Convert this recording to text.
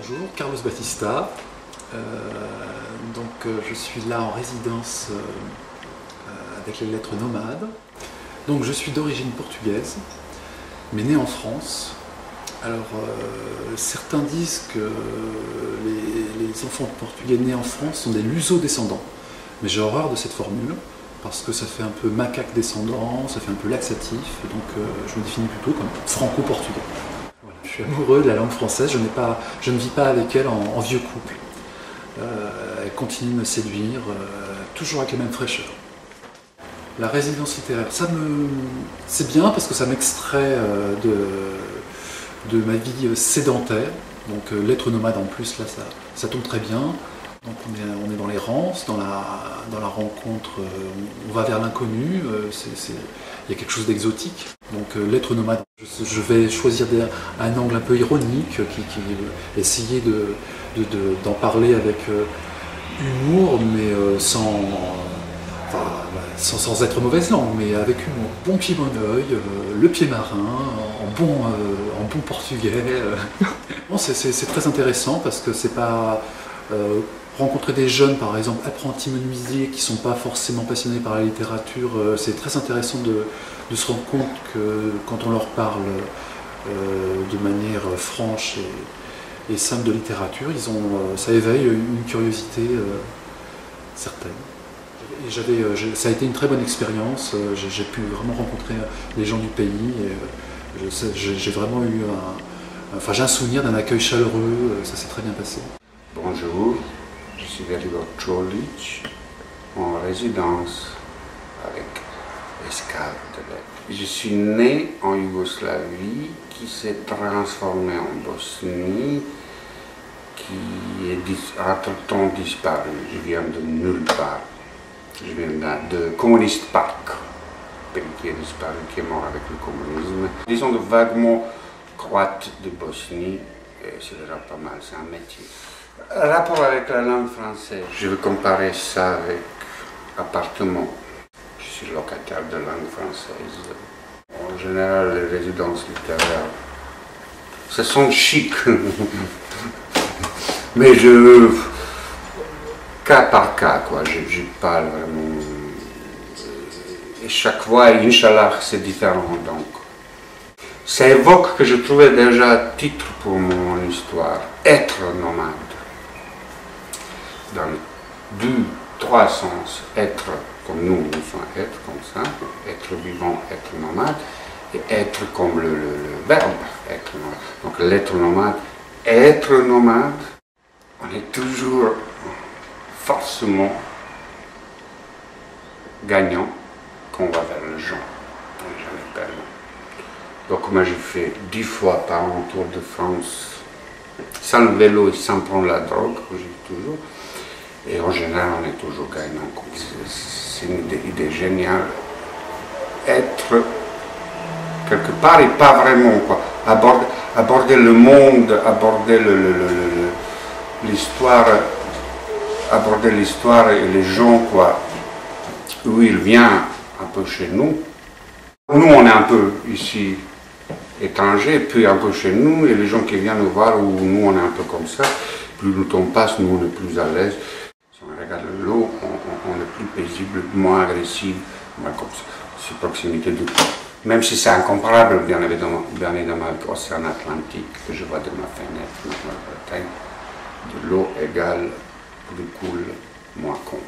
Bonjour, Carlos Batista. Je suis là en résidence avec les lettres nomades. Donc je suis d'origine portugaise, mais né en France. Alors certains disent que les enfants portugais nés en France sont des luso-descendants. Mais j'ai horreur de cette formule, parce que ça fait un peu macaque descendant, ça fait un peu laxatif, donc je me définis plutôt comme franco-portugais. Voilà. Je suis amoureux de la langue française, je ne vis pas avec elle en vieux couple. Elle continue de me séduire, toujours avec les mêmes fraîcheurs. La résidence littéraire, c'est bien parce que ça m'extrait de ma vie sédentaire. Donc l'être nomade en plus, là, ça tombe très bien. Donc on est dans l'errance, dans la rencontre, on va vers l'inconnu, il y a quelque chose d'exotique. Donc l'être nomade, je vais choisir un angle un peu ironique, essayer d'en parler avec humour, mais sans être mauvaise langue, mais avec humour. Bon pied, bon oeil, le pied marin, en bon portugais. C'est très intéressant parce que c'est pas... rencontrer des jeunes, par exemple, apprentis menuisiers qui ne sont pas forcément passionnés par la littérature, c'est très intéressant de se rendre compte que quand on leur parle de manière franche et simple de littérature, ça éveille une curiosité certaine. Et ça a été une très bonne expérience, j'ai pu vraiment rencontrer les gens du pays, et j'ai vraiment eu j'ai un souvenir d'un accueil chaleureux, ça s'est très bien passé. Bonjour, je suis Velibor Čolić, en résidence avec escale de lettres. Je suis né en Yougoslavie, qui s'est transformée en Bosnie, qui est entre-temps disparu. Je viens de nulle part. Je viens de Communist Park, pays qui est disparu, qui est mort avec le communisme. Disons de vaguement croate de Bosnie, c'est déjà pas mal, c'est un métier. Rapport avec la langue française, je veux comparer ça avec appartement. Je suis locataire de langue française. En général, les résidences littéraires, ça sonne chic, mais cas par cas, quoi. Je parle vraiment, et chaque fois, Inch'Allah, c'est différent, donc. Ça évoque que je trouvais déjà titre pour mon histoire, être nomade. Dans trois sens, être comme nous sommes être comme ça, être vivant, être nomade, et être comme le verbe être nomade. Donc l'être nomade, être nomade, on est toujours forcément gagnant quand on va vers le gens, on n'est jamais perdant. Donc moi je fais 10 fois par an tour de France, sans le vélo et sans prendre la drogue, que j'ai toujours. Et en général, on est toujours gagnant. C'est une idée géniale. Être quelque part et pas vraiment, quoi. Aborder le monde, aborder l'histoire, aborder l'histoire et les gens, quoi. Où il vient un peu chez nous. Nous, on est un peu ici étrangers, puis un peu chez nous, et les gens qui viennent nous voir, où nous, on est un peu comme ça. Plus le temps passe, nous, on est plus à l'aise. Si on regarde l'eau, on est plus paisible, moins agressif, comme ça, c'est proximité du temps. Même si c'est incomparable, bien évidemment, avec l'océan Atlantique, que je vois de ma fenêtre, de l'eau égale, plus cool, moins con.